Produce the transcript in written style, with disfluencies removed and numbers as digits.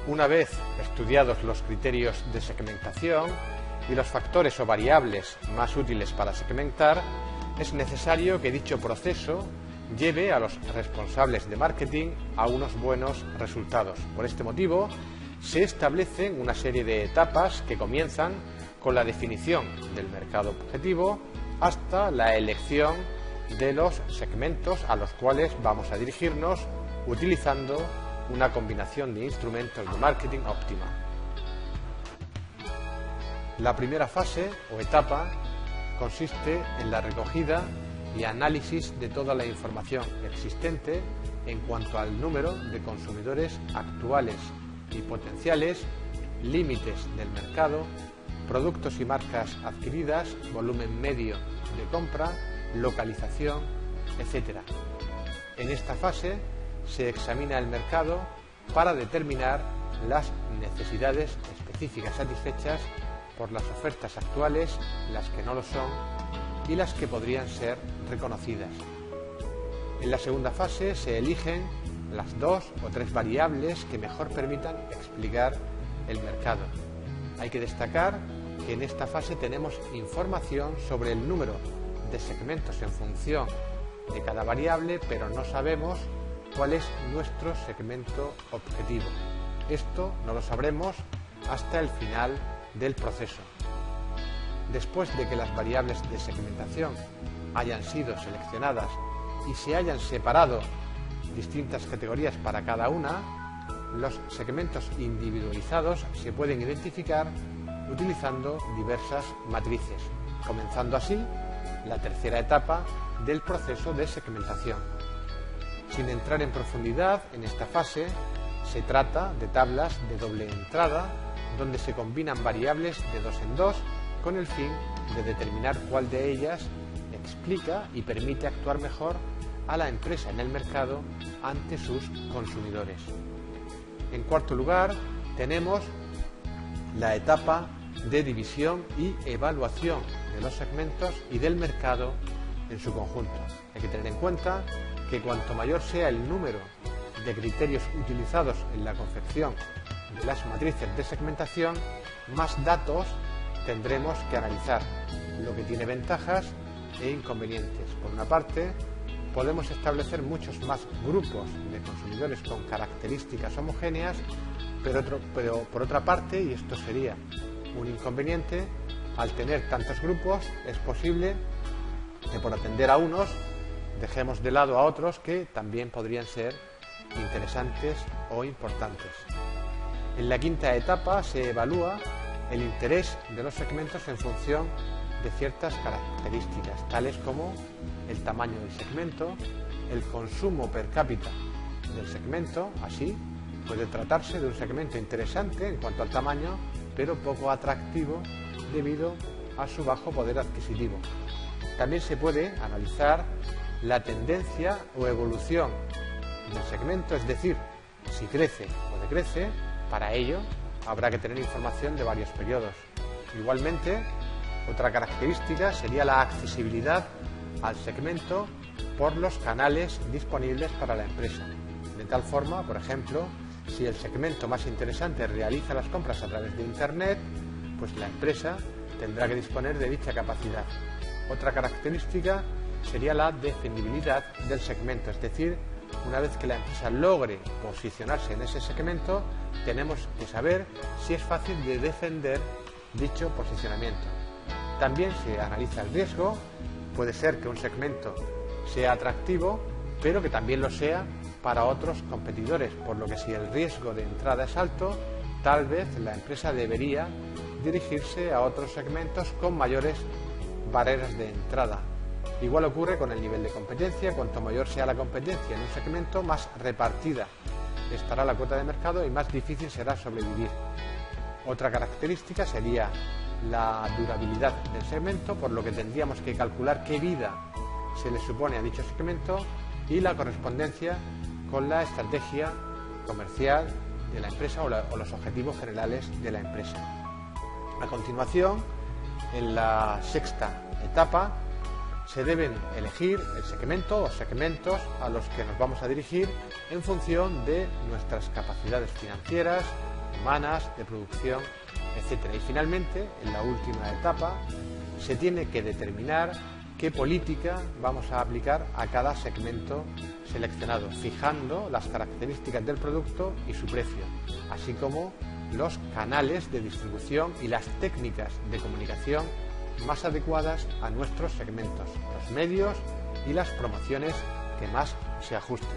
Una vez estudiados los criterios de segmentación y los factores o variables más útiles para segmentar, es necesario que dicho proceso lleve a los responsables de marketing a unos buenos resultados. Por este motivo, se establecen una serie de etapas que comienzan con la definición del mercado objetivo hasta la elección de los segmentos a los cuales vamos a dirigirnos utilizando una combinación de instrumentos de marketing óptima. La primera fase o etapa consiste en la recogida y análisis de toda la información existente en cuanto al número de consumidores actuales y potenciales, límites del mercado, productos y marcas adquiridas, volumen medio de compra, localización, etc. En esta fase se examina el mercado para determinar las necesidades específicas satisfechas por las ofertas actuales, las que no lo son y las que podrían ser reconocidas. En la segunda fase se eligen las 2 o 3 variables que mejor permitan explicar el mercado. Hay que destacar que en esta fase tenemos información sobre el número de segmentos en función de cada variable, pero no sabemos cuál es nuestro segmento objetivo. Esto no lo sabremos hasta el final del proceso. Después de que las variables de segmentación hayan sido seleccionadas y se hayan separado distintas categorías para cada una, los segmentos individualizados se pueden identificar utilizando diversas matrices, comenzando así la tercera etapa del proceso de segmentación. Sin entrar en profundidad en esta fase, se trata de tablas de doble entrada donde se combinan variables de 2 en 2 con el fin de determinar cuál de ellas explica y permite actuar mejor a la empresa en el mercado ante sus consumidores. En cuarto lugar, tenemos la etapa de división y evaluación de los segmentos y del mercado en su conjunto. Hay que tener en cuenta que cuanto mayor sea el número de criterios utilizados en la confección de las matrices de segmentación, más datos tendremos que analizar, lo que tiene ventajas e inconvenientes. Por una parte, podemos establecer muchos más grupos de consumidores con características homogéneas, pero por otra parte, y esto sería un inconveniente, al tener tantos grupos es posible que por atender a unos dejemos de lado a otros que también podrían ser interesantes o importantes. En la quinta etapa se evalúa el interés de los segmentos en función de ciertas características, tales como el tamaño del segmento, el consumo per cápita del segmento. Así puede tratarse de un segmento interesante en cuanto al tamaño, pero poco atractivo debido a su bajo poder adquisitivo. También se puede analizar la tendencia o evolución del segmento, es decir, si crece o decrece. Para ello habrá que tener información de varios periodos. Igualmente, otra característica sería la accesibilidad al segmento por los canales disponibles para la empresa. De tal forma, por ejemplo, si el segmento más interesante realiza las compras a través de Internet, pues la empresa tendrá que disponer de dicha capacidad. Otra característica sería la defendibilidad del segmento, es decir, una vez que la empresa logre posicionarse en ese segmento, tenemos que saber si es fácil de defender dicho posicionamiento. También se analiza el riesgo. Puede ser que un segmento sea atractivo, pero que también lo sea para otros competidores, por lo que si el riesgo de entrada es alto, tal vez la empresa debería dirigirse a otros segmentos con mayores barreras de entrada. Igual ocurre con el nivel de competencia. Cuanto mayor sea la competencia en un segmento, más repartida estará la cuota de mercado y más difícil será sobrevivir. Otra característica sería la durabilidad del segmento, por lo que tendríamos que calcular qué vida se le supone a dicho segmento y la correspondencia con la estrategia comercial de la empresa o los objetivos generales de la empresa. A continuación, en la sexta etapa, se deben elegir el segmento o segmentos a los que nos vamos a dirigir en función de nuestras capacidades financieras, humanas, de producción, etc. Y finalmente, en la última etapa, se tiene que determinar qué política vamos a aplicar a cada segmento seleccionado, fijando las características del producto y su precio, así como los canales de distribución y las técnicas de comunicación más adecuadas a nuestros segmentos, los medios y las promociones que más se ajusten.